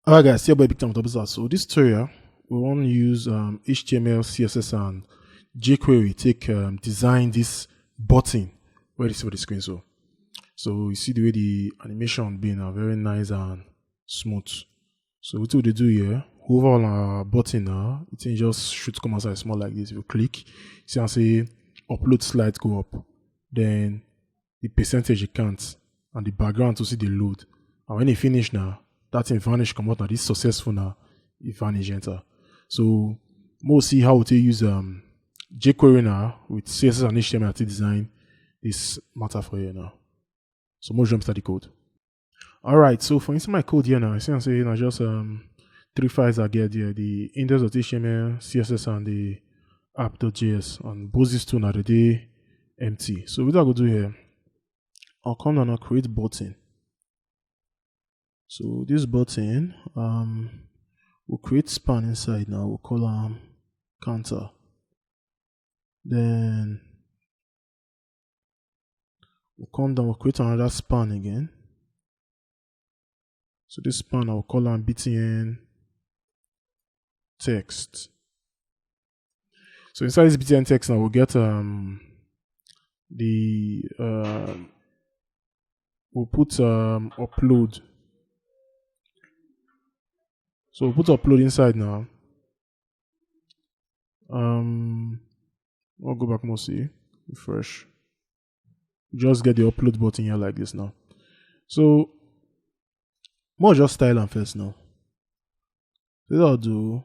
Alright guys, see about big time double. So this tutorial we want to use HTML, CSS and jQuery take design this button where you see for the screen. So you see the way the animation being very nice and smooth. So what we do here, hover on our button now, it just should come outside small like this. If you click, see and say upload slides go up, then the percentage you count and the background to see the load. And when you finish now, that thing vanish come out now. This successful now, it vanish enter. So we'll see how to use jQuery now with CSS and HTML to design this matter for you now. So more jump start the code. Alright, so for instance my code here now, I see I'm saying I just three files I get here, the index.html, CSS and the app.js, and both these two now they empty. So what I go do here, I'll come down and create button. So this button, we'll create span inside now. We'll call counter. Then we'll come down. We'll create another span again. So this span I'll call btn text. So inside this btn text now we'll get we'll put upload. So we'll put upload inside now. I'll go back more, see, refresh. Just get the upload button here like this now. So more just style and first now. So what I'll do,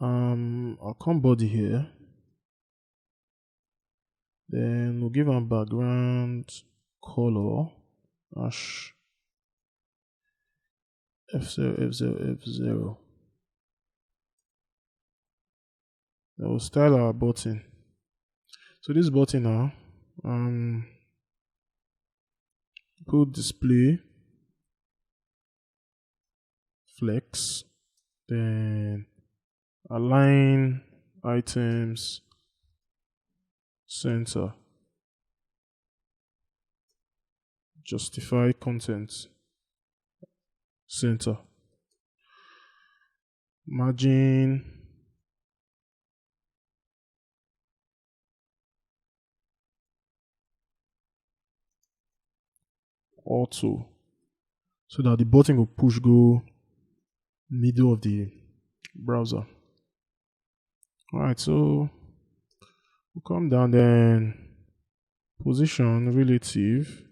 I'll come body here. Then we'll give a background color hash F0. That will style our button. So this button now, put display flex, then align items center, justify content center, margin auto, so that the button will push go middle of the browser. Alright, so we'll come down, then position relative,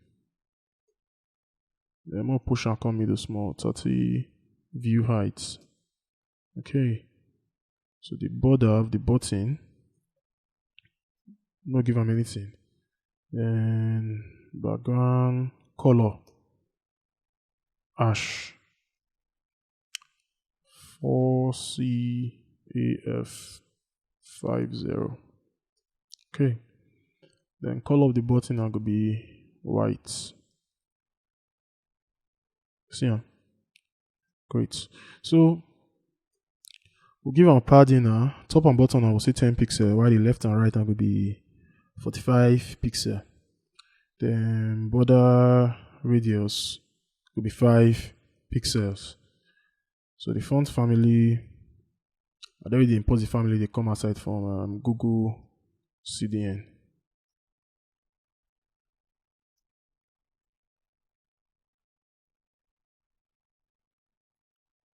then more push and come middle small 30 view height. Okay, so the border of the button, not give them anything. Then background color hash 4CAF50. Okay, then color of the button now gonna be white. See ya. Great. So we'll give our padding now. Top and bottom I will say 10 pixels, while the left and right are gonna be 45 pixels. Then border radius will be 5 pixels. So the font family, I already import the family, they come outside from Google CDN.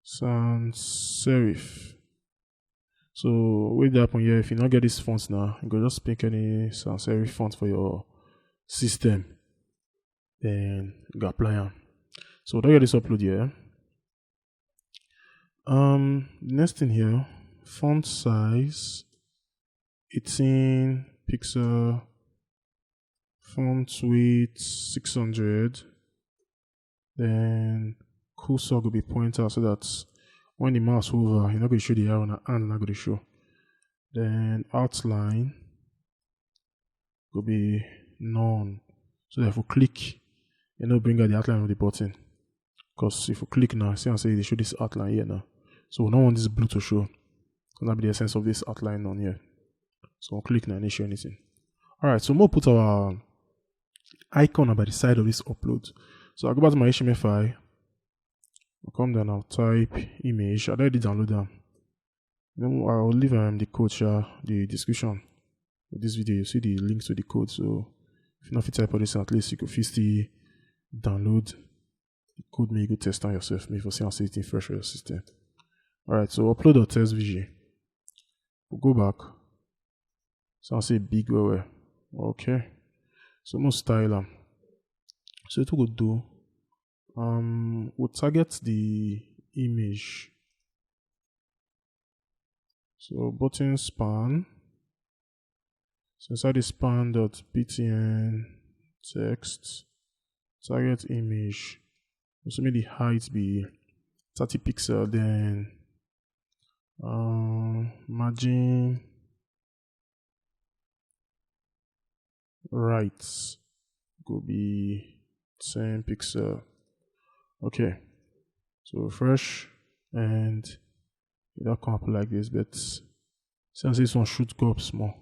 Sans serif. So with that one here, if you not get this font now, you go just pick any sans serif font for your system, then you go apply them. So don't get this upload here. Next thing here, font size 18 pixel, font width 600, then cursor will be pointer so that when the mouse hover, you're not going to show the arrow and not going to show. Then outline will be none. So that if we click, you know, bring out the outline of the button. Because if we click now, see and say they show this outline here now. So we don't want this blue to show. So that'll be the essence of this outline on here. So we'll click now and it show anything. Alright, so we'll put our icon by the side of this upload. So I'll go back to my HTML file, come down, I'll type image. I already download them. Then I'll leave the code, the description of this video. You see the links to the code. So if you not fit type of this, at least you could still download the code. Maybe you go test on yourself. Maybe for see how it in fresh for your system. Alright, so upload our test VG. We'll go back. So I'll say big where. Okay. So no style them. So what we'll do, we'll target the image. So button span. So inside the span.btn text, target image. Also make the height be 30 pixel, then margin right go be 10 pixel. Okay, so refresh and it'll come up like this, but since this one should go up small,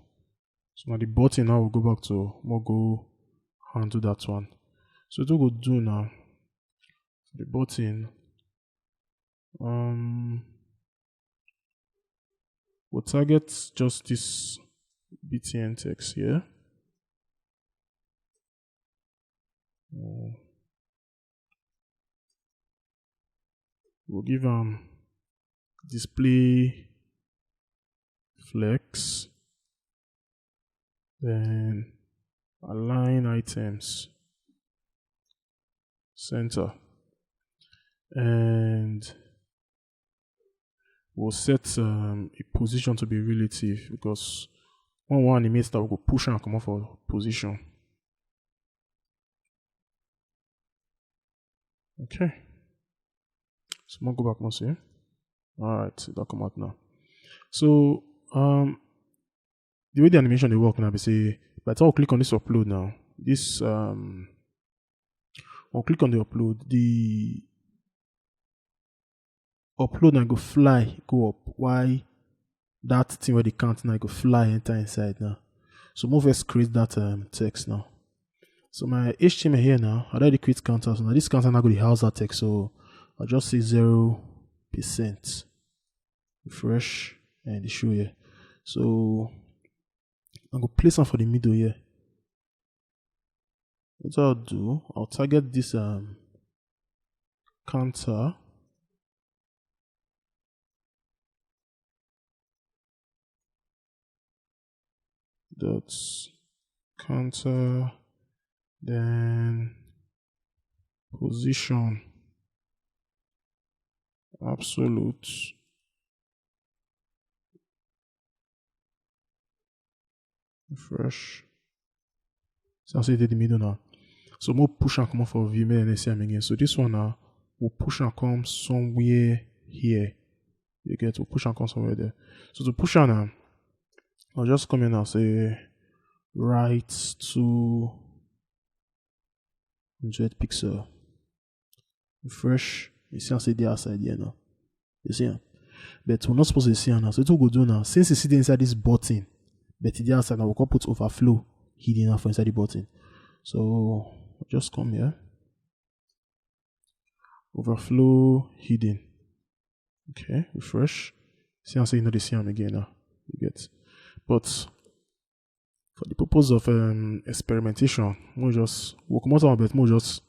so now the button now will go back to more go handle that one. So what we'll do now, the button, we'll target just this btn text here. We'll give display flex, then align items center, and we'll set a position to be relative, because one animates that we will push and come off for position. Okay, so we'll go back now. See, all right, that'll come out now. So the way the animation they work now, be say by the time I click on this upload now, this I'll click on the upload. The upload now go fly, go up. Why that thing where the count now go fly enter inside now. So move first create that text now. So my HTML here now, I already create counter. So now this counter now go the house that text. So I'll just say 0%. Refresh and show here. So I'm gonna place one for the middle here. What I'll do, I'll target this counter. That's counter, then position absolute, refresh. So I'll say it in the middle now. So we'll push and come off for view and see again. So this one now will push and come somewhere here. You get to push and come somewhere there. So to push on now, I'll just come in and say right to 100 pixel. Refresh. You see, I say the outside here now. You see, but we're not supposed to see now. So what we'll do now, since you see the inside this button, but the outside now we'll put overflow hidden now for inside the button. So just come here. Overflow hidden. Okay, refresh. See, I say you know the see again now. You get. But for the purpose of experimentation, we'll come out of it, we'll just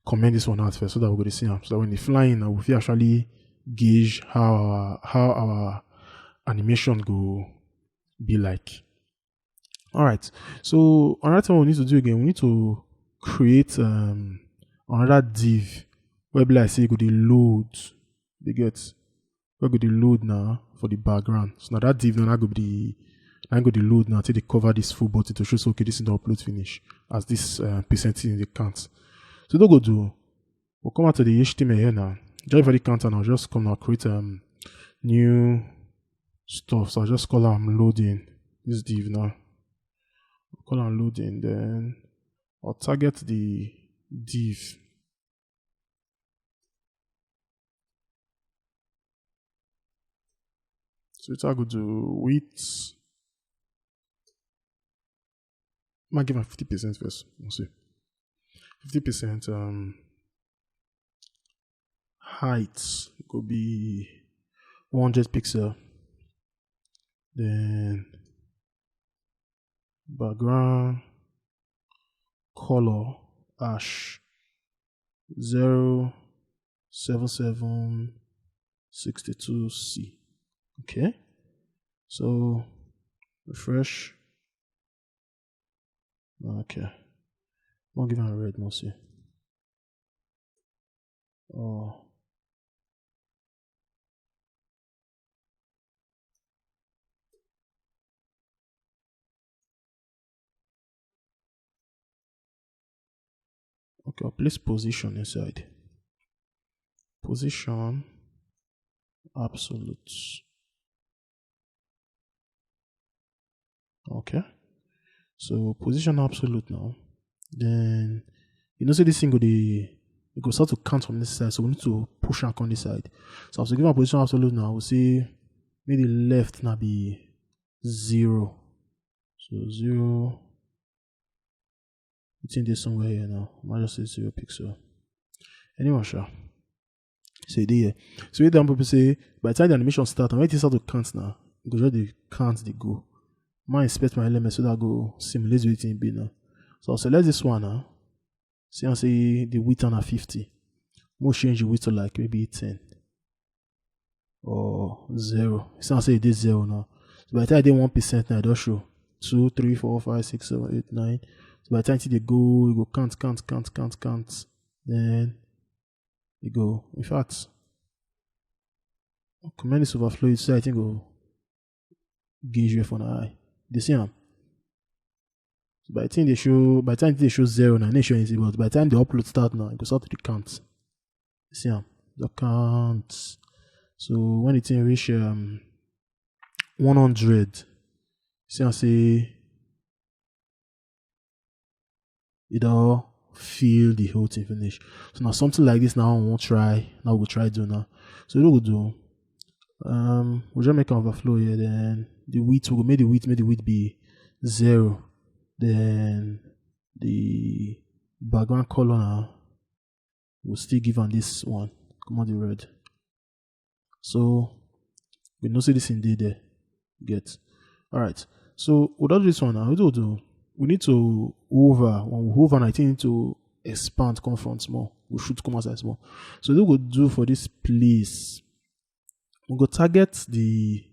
comment this one out first so that we're going to see them. So that when they fly in, we'll actually gauge how our animation go be like. Alright, so another thing we need to do again, we need to create another div where like say go the load. They get where go the load now for the background. So now that div now go the load now till they cover this full button to show so okay this is the upload finish as this percentage in the count. So don't go do. We'll come out to the HTML here now. Just for the counter now, just come now create new stuff. So I'll just call loading this div now. I'll call loading, then I'll target the div. So it's I go do width. I might give him 50% first. We'll see. 50%. height could be 100 pixel. Then background color ash 07762C. Okay, so refresh. Okay, I'll give it a red mostly. Oh, okay, I'll place position inside. Position absolute. Okay, so position absolute now. Then you know, say this thing it goes start to count from this side, so we need to push out on this side. So after give a position absolute now, we'll see maybe left now be 0. So 0. It's in this somewhere here now. I might just say 0 pixel. Anyway, sure. So there. So down people say by the time the animation starts, and when it start to count now, go just the count the go. I inspect my element so that I go simulate what it be now. So I'll select this one now. See and say the width on a 50. We'll change the width to like maybe 10 or 0. See and say it is 0 now. So by the time I did 1% now, it does show 2, 3, 4, 5, 6, 7, 8, 9. So by the time they go, you go count. Then you go. In fact, command this overflow. So I think go gauge you for an eye. You see them. So by the time they show 0 now, they show anything, but by the time the upload start now, it goes out to the count. You see them. The count. So when it reach 100, see and say it all fill the whole thing finish. So now something like this now I won't try. Now we'll try do now. So what we'll do, we'll just make an overflow here. Then the width we'll make the width be 0. Then the background color now we'll still give on this one. Come on, the red. So we know see this indeed there. Get alright. So we'll do this one now. We'll do. We need to hover. When we hover, I think we need to expand, come from small. We should come outside small. So what we'll do for this place, we'll go target the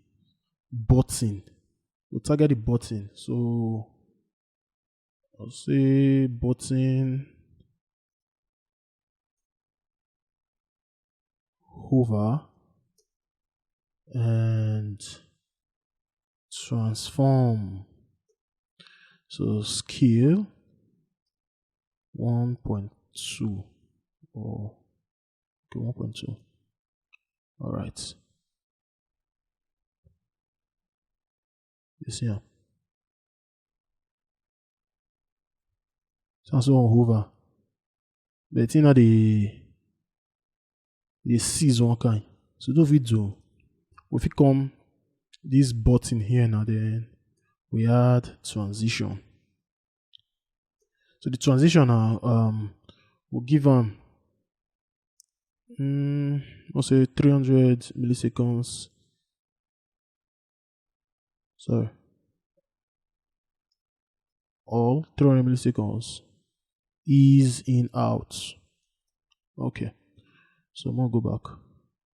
button. We'll target the button. So I'll say button hover and transform. So scale 1.2 or okay, 1.2. All right. You see here. So on hover. But you know the sees one kind. So do we do? If we come this button here now, then we add transition. So the transition now will give I'll say 300 milliseconds. Sorry. All 300 milliseconds. Ease in out. Okay. So I'm gonna go back.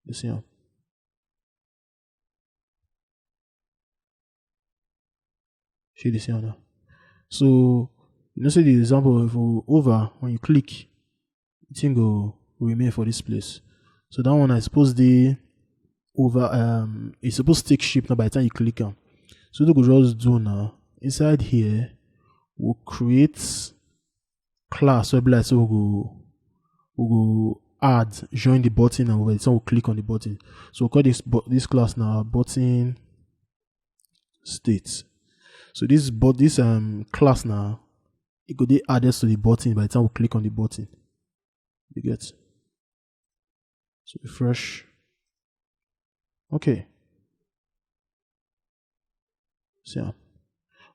You see how? See this here now. So you know, say the example if we over when you click, it thing will remain for this place. So that one I suppose the over it's supposed to take shape now by the time you click on. So what we'll just do now inside here we'll create class where like so we'll go add join the button and by the time we'll click on the button. So we'll call this class now button state. So this class now it could be added to the button by the time we click on the button. You get? So refresh. Okay. So yeah.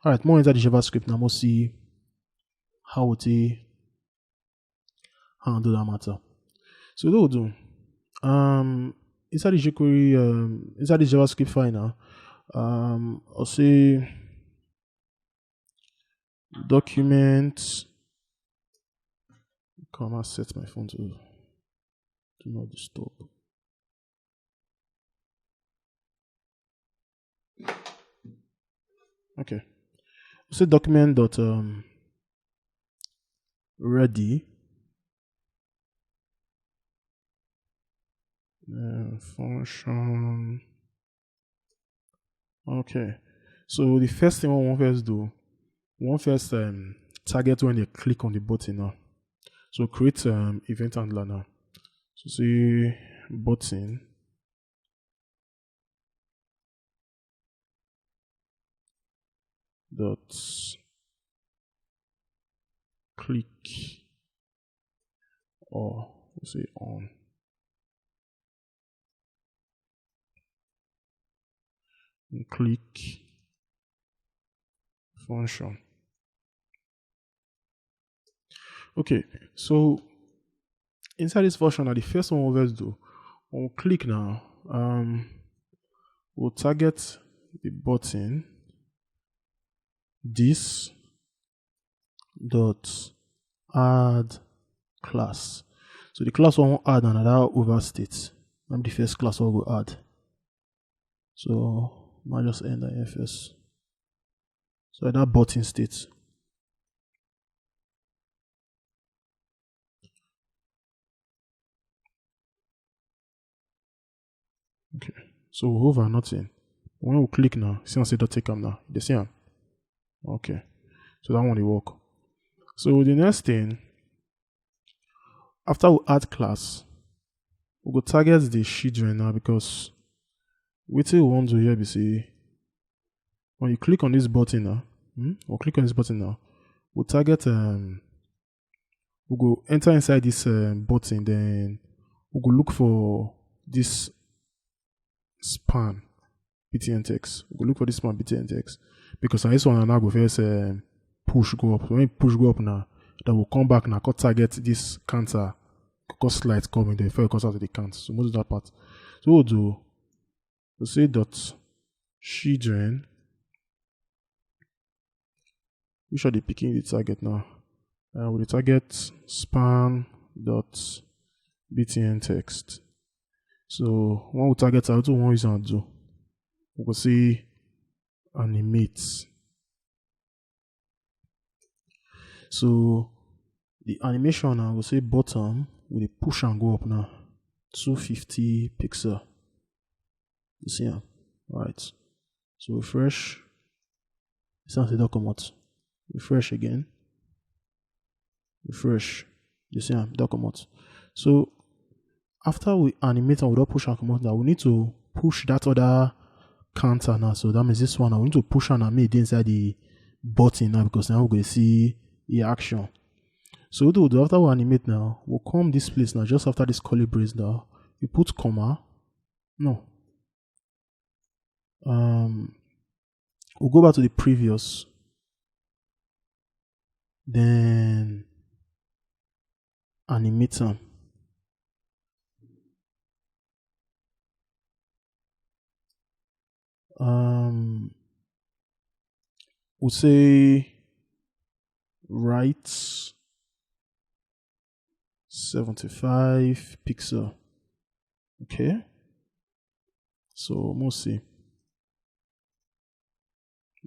Alright, more into the JavaScript now. We'll see how to handle that matter. So what we'll do, Inside the jQuery, inside the JavaScript file now, I'll say document. Come on, set my phone to do not disturb. Okay. I'll say document dot ready function. Okay. So the first thing we want first do, we want first target when they click on the button now. So create event handler now. So say button dot click, or we'll say on. And click function. Okay, so inside this function, now the first one we'll always do, when we click now, we'll target the button this dot add class. So the class one will add another overstate. I'm the first class we'll go add. So I just enter here first. So that button state. Okay, so over nothing. When we click now, see I say dot take them now. The same. Okay, so that one will work. So the next thing, after we add class, we go target the children now, because what we want to here be say when you click on this button now, we'll click on this button now, we'll target we'll go enter inside this button, then we'll go look for this span btn text. We'll go look for this span btn text, because this one now go first push go up. So when push go up now, that will come back now, cut target this counter, cut slides coming there before it comes out of the count. So most of that part. So we'll do, we'll say dot children. We should be picking the target now. With the target span dot btn text. So when we target out, what we want to do, we will say animate. So the animation now will say bottom with a push and go up now, 250 pixel. You see, all right. So refresh. Sans it come out. Refresh again. Refresh. You see, that come out. So after we animate and we don't push and come out now, we need to push that other counter now. So that means this one now, we need to push and animate inside the button now, because now we're going to see the action. So what we'll do after we animate now, we'll come this place now, just after this curly brace now, you put comma. No. We'll go back to the previous. Then animate them. We'll say right 75 pixel. Okay. So we'll see.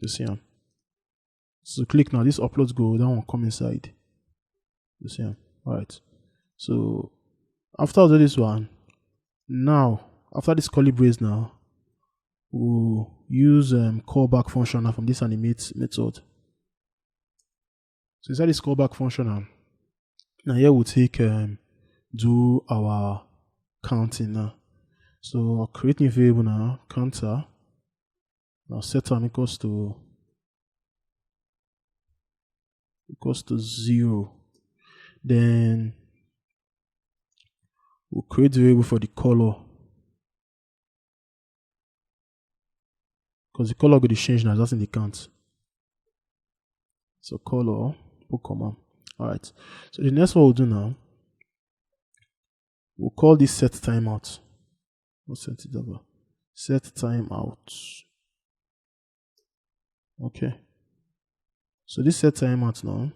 You see them. So click now, this uploads go, that one come inside. You see them. Alright. So after I do this one, now after this curly brace now, we'll use callback function now from this animate method. So inside this callback function now here we'll take do our counting now. So I'll create new variable now, counter. Now set time equals to 0. Then we'll create the variable for the color, because the color will be changed now, that's in the count. So color, put comma. Alright. So the next one we'll do now, We'll call this set timeout. We'll set it over. Set timeout. Okay. So this set timeout now.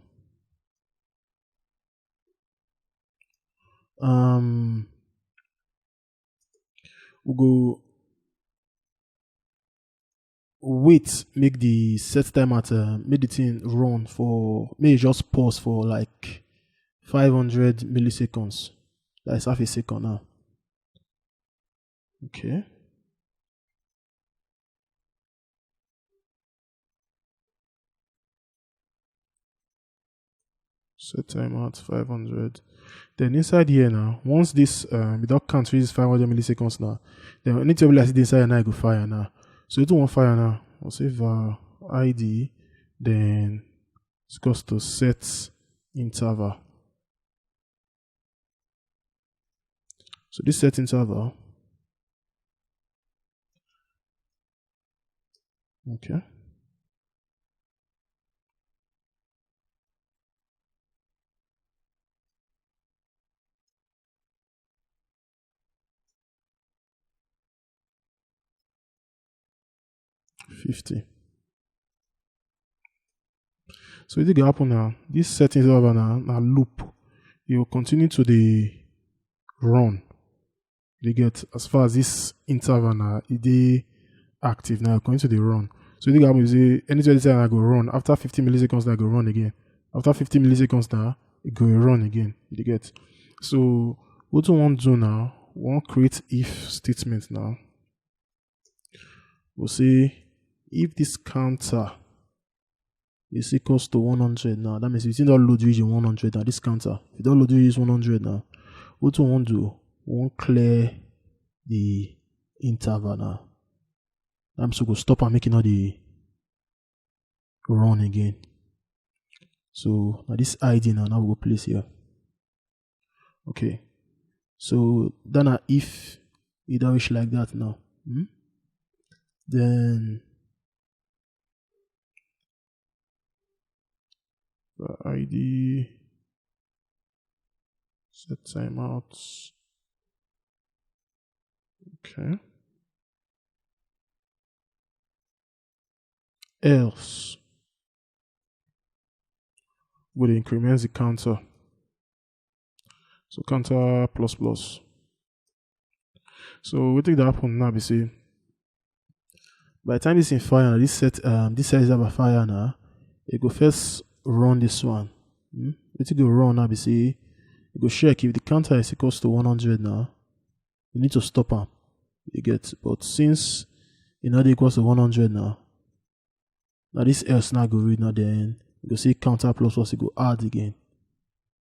We'll go wait, make the set timeout, make the thing run for, may just pause for like 500 milliseconds. That's half a second now. Okay. Set timeout 500. Then inside here now, once this without count reaches 500 milliseconds now, then I need to realize the inside and I go fire now. So it won't fire now. I'll say var id, then it's goes to set interval. So this set interval. Okay. $50. So it will happen now. This setting interval now loop. It will continue to the run. They get as far as this interval now, it is active now, going to the run. So it happen, you say anytime I go run, after 50 milliseconds now I go run again. After 50 milliseconds now, it go run again. You get. So what we want to do now, we want to create if statement now. We'll say if this counter is equals to 100 now, that means if you don't load region 100 now, this counter, if you don't load region 100 now, what we want to do, we want to clear the interval now. I'm so go stop and making all the run again. So now this ID now we go place here. Okay. So then if it wish like that now, then ID set timeouts. Okay. Else would increment the counter. So counter plus plus. So we take that happen now. We see by the time this in fire, this set is about fire now. It go first run this one. We take go run now. We see it go check if the counter is equals to 100 now. You need to stop them. You get, but since it not equals to 100 now this else now go read now, then you go see counter plus plus, it go add again.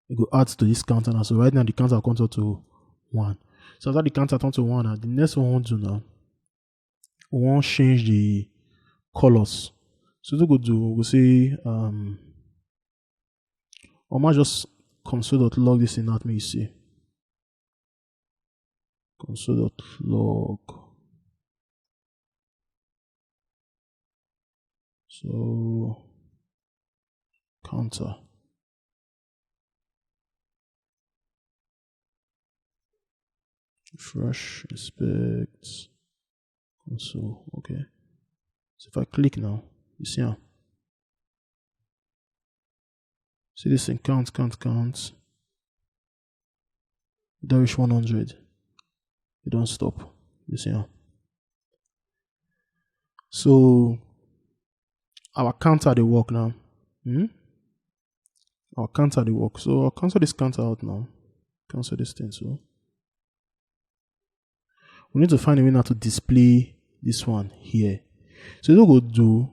It go add to this counter now. So right now the counter comes out to 1. So after the counter turns to 1 now, the next one we want to do now, we want to change the colors. So what we go do, we'll say I might just console.log this in out, me you see. Console.log. So counter. Refresh, inspect, console. Okay. So if I click now, you see how. See this thing, count. There is 100. You don't stop. You see how. So our counter they work now. Our counter they work. So I'll cancel this counter out now. Cancel this thing. So we need to find a way now to display this one here. So what we'll do,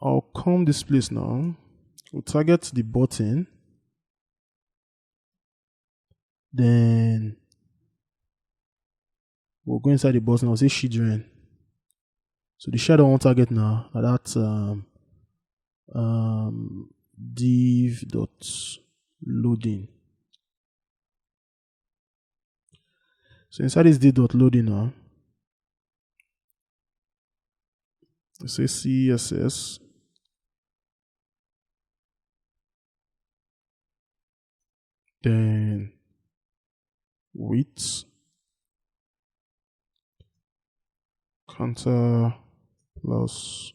I'll come this place now. We'll target the button. Then we'll go inside the button. I'll say children. So the shadow on target now. That's div dot loading. So inside this div dot loading now, say CSS then width, counter plus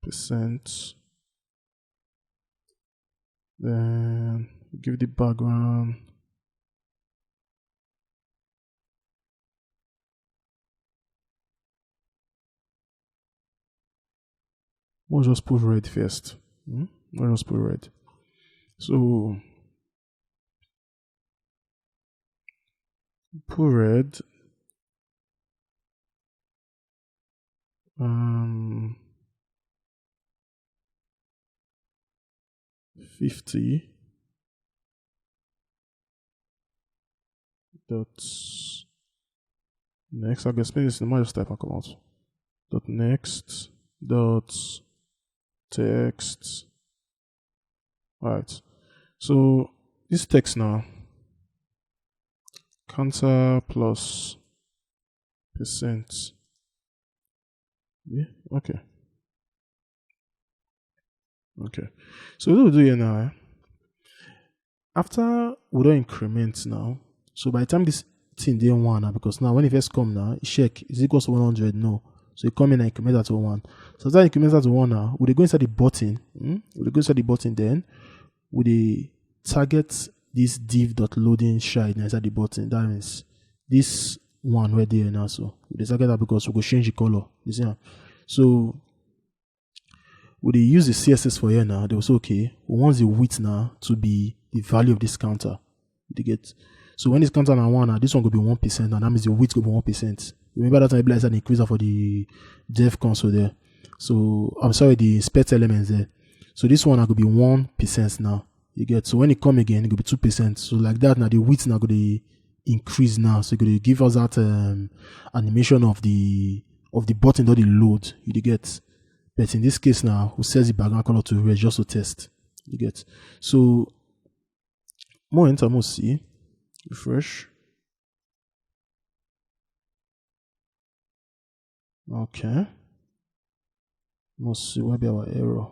percent, then give the background we'll just put red first. We'll just put red. So put red. 50 dot next. I guess maybe it's the minus type and come out. Dot next dot text. Alright. So this text now, counter plus percent. Yeah, okay. Okay. So what we'll do here now, after we don't increment now, so by the time this thing didn't 1 because now when it first come now, check is equals to 100, no. So you come in and increment that to 1. So after increment that to 1 now, we go inside the button. We go inside the button then we target this div.loading shide inside the button. That means this one right there now. So we target that because we go change the color. You see? So we use the CSS for here now. They was okay. We want the width now to be the value of this counter. You get? So when this counter now 1 now, this one will be 1%, and that means the width will be 1%. Remember that time I said increase for the dev console there. So I'm sorry, the inspect elements there. So this one could be 1% now. You get? So when it come again, it could be 2%. So like that now the width now going to increase now. So it could give us that animation of the button that they load. You get? But in this case now, we set the background color to red just to test. You get? So more enter, more see. Refresh. Okay. Must see what be our error.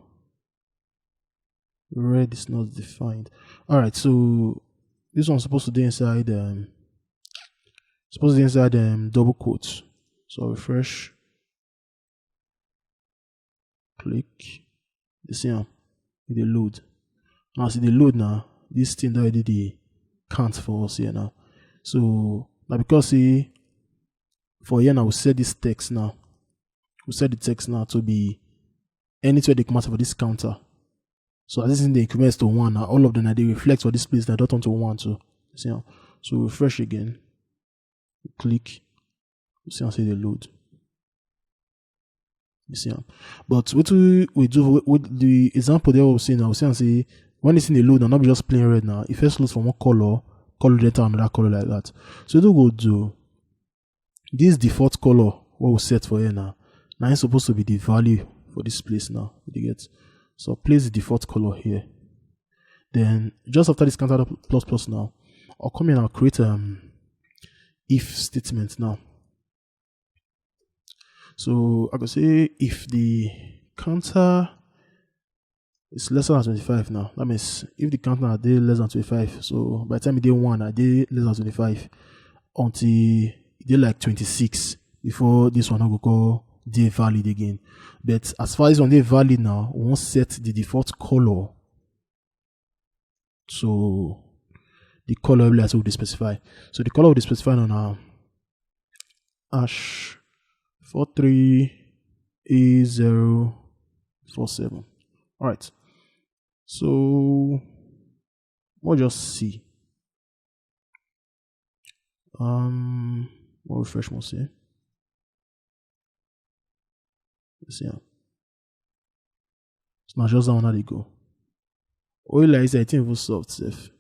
Red is not defined. Alright, so this one's supposed to be inside double quotes. So refresh. Click. You see it load. Now see the load now. This thing already the count for us here now. So now because see for here now we set this text now. We set the text now to be anything they come out for this counter. So as this in the increments to 1 now, all of them they reflect for this place that dot onto 1 too. You see how? So refresh again. Click. You see how say the load. You see how? But what we do with the example there we'll see now, we see and say when it's in the load now, not be just plain red now. It first loads from one color data another color like that. So we go do this default color what we set for here now. Now it's supposed to be the value for this place now. You get? So place the default color here. Then just after this counter plus plus now, I'll come in and create if statement now. So I could say if the counter is less than 25 now. That means if the counter are day less than 25, so by the time it day 1 are day less than 25 until they like 26 before this one will go day valid again. But as far as on day valid now, we won't set the default color. So the color will be specified. So the color will be specified on our hash 43A047. Alright. So we'll just see. We'll refresh more see. Let's see. It's not just that one how they go. Oil is I think was soft safe.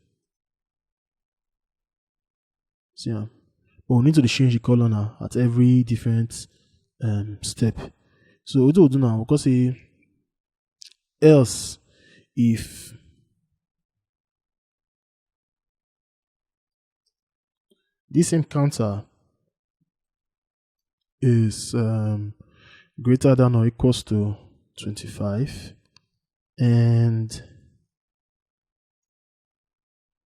See, but we need to change the color now at every different step. So what we'll do now, because else if this same counter is greater than or equals to 25 and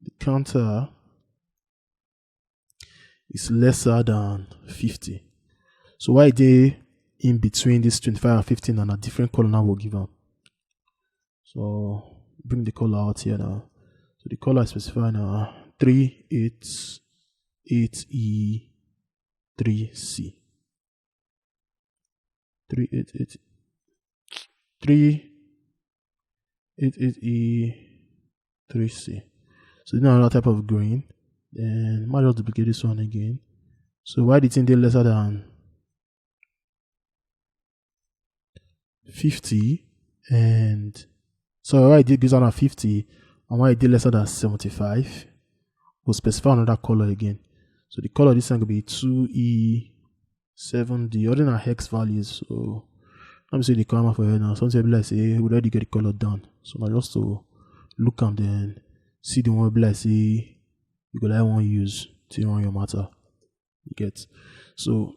the counter is lesser than 50. So why they in between this 25 and 15 and a different color now we'll give them. So bring the color out here now. So the color is specified now 388E3C. 388E3C. So now another type of green. Then might just duplicate this one again. So why the thing they lesser than 50 and so why I did this one at 50 and why I did lesser than 75, we'll specify another color again. So the color this one will be 2E7D, other than hex values. So let me see the camera for here now. Something will be like say we already get the color done. So now just to look and then see the one will be like say you go like one use to run your matter. You get. So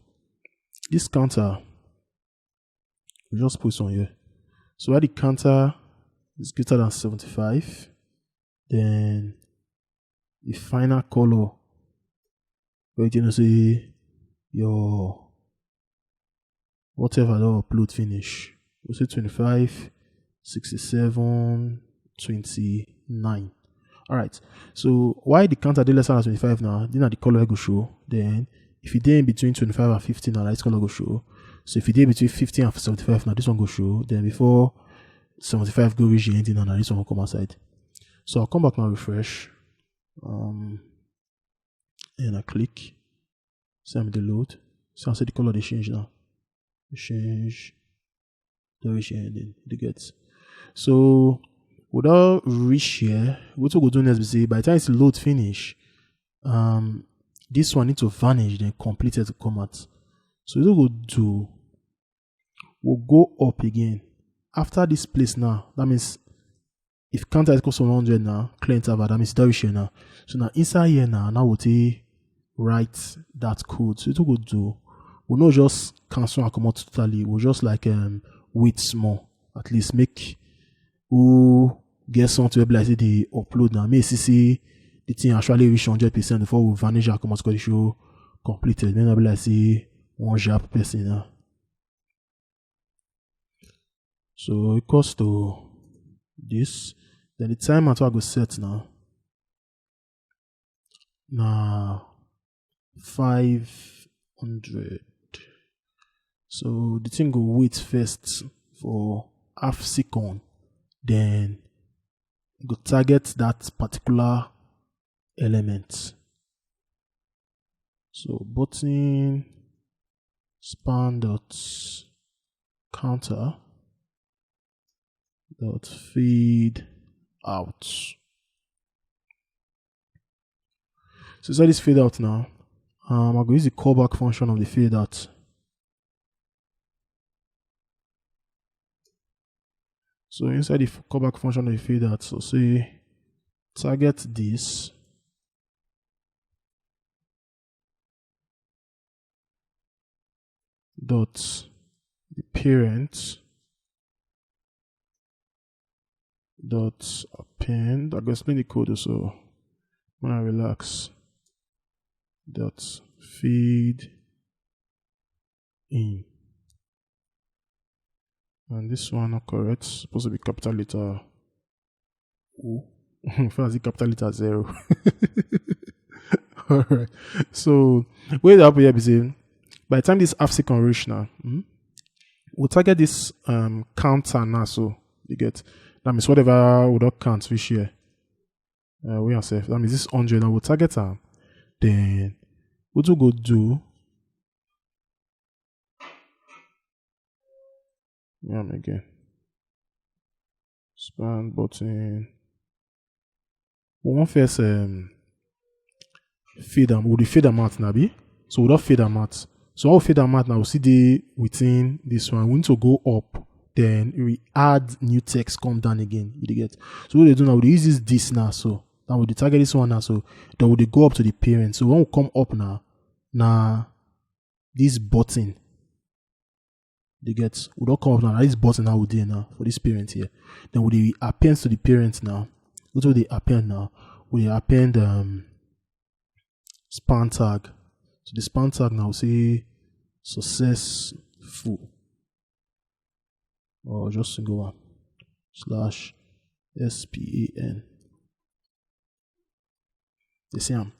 this counter we just put on here. So where the counter is greater than 75, then the final color where you know say your whatever the upload finish. We'll say 25, 67, 29. Alright, so why the counter did lesser than 25 now? Then the color go show. Then if you did in between 25 and 50 now, this color go show. So if you did between 50 and 75 now, this one go show. Then before 75 go reach the ending now, this one will come outside. So I'll come back now, refresh. And I click. See I'm the load. So I'll see the color they change now. They change. The reach the ending. They get. So without reach here, what we go do next is say by the time it's load finish, this one need to vanish then completed to come out. So what we'll do, we'll go up again. After this place now, that means if counter is equal to 100 now, clear interval, that means that here now. So now inside here now we'll take write that code. So what we'll do, we'll not just cancel and come out totally, we'll just like wait small, at least make who get something to like say the upload now. May see the thing actually reach 100% before we vanish and come out the show completed. Then I'll be like say one job person now. So it equals to this. Then the time at what I go set now. Now 500. So the thing go wait first for half second. Then go target that particular element. So button span dot counter dot feed out. So inside this fade out now, I'm going to use the callback function of the fade out. So inside the callback function of the fade out, so say target this. Dot the parent dot append. I'm going to explain the code also when I relax. Dot feed in. And this one not correct. Supposed to be capital letter O. First capital letter 0. Alright. So where the up here be saying by the time this half second reach now, we'll target this counter now. So you get that means whatever would not count reach here. We are safe. That means this 100 now we'll target them. Then what we'll go do. Again. Span button. We want first fade them. We'll fade them out now be. So we'll not fade them out. So I'll fade them out now. We'll see the within this one. We need to go up. Then we add new text, come down again. You get. So what they do now, we use this now. So now we target this one now. So then we go up to the parent. So when we come up now this button. They get we don't come up now. This button now we do now for this parent here. Then we append to the parent now. What will they append now? we append span tag. So the span tag now say successful, or just single one /span. The same.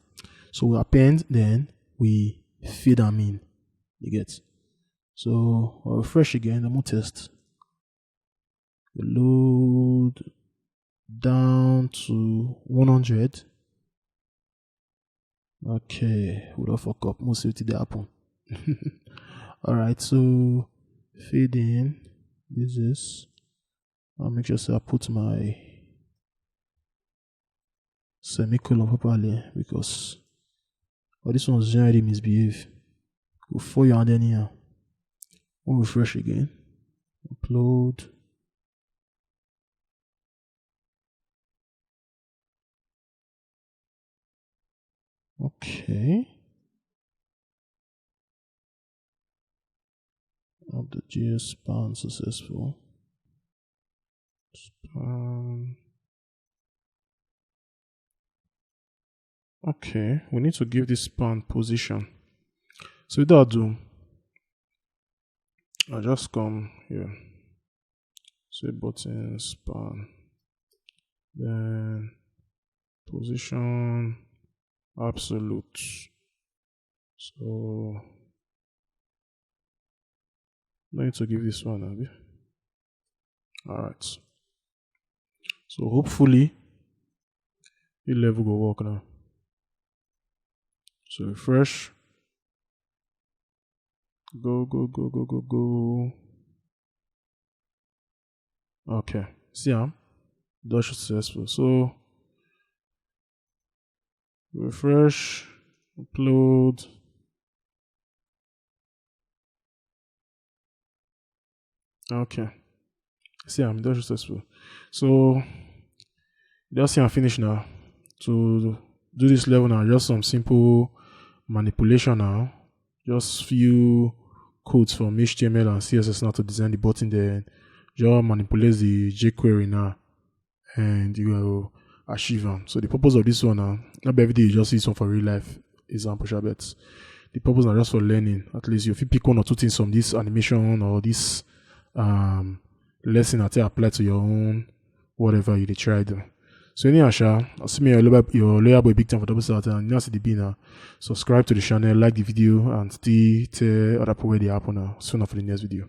So we append, then we feed them in. You get. So I'll refresh again. I'm gonna test. Load down to 100. Okay, we don't fuck up. Most of it happen. Alright, so feed in. This is. I'll make sure I put my semicolon properly, because this one's generally misbehave. Go for you and then here. We'll refresh again. Upload. Okay. Of the GS span successful. Span. Okay, we need to give this span position. So what I'll do, I'll just come here. Say button span. Then position absolute. So I need to give this one, Abby. Alright. So hopefully the level will work now. So refresh. Go. Okay. See, that's successful. So refresh, upload. Okay. See, that's successful. So just see, I'm finished now. To do this level now, just some simple manipulation now. Just few codes from HTML and CSS now to design the button. Then just manipulate the jQuery now, and you will achieve them. So the purpose of this one now, not every day you just see some for real life example, but the purpose are just for learning. At least if you pick one or two things from this animation or this lesson that you apply to your own whatever you tried. So anyhow, I'll see me your lawyer boy big time for double start, and now see the now. Subscribe to the channel, like the video, and stay tell other people where they happen now. Soon after the next video.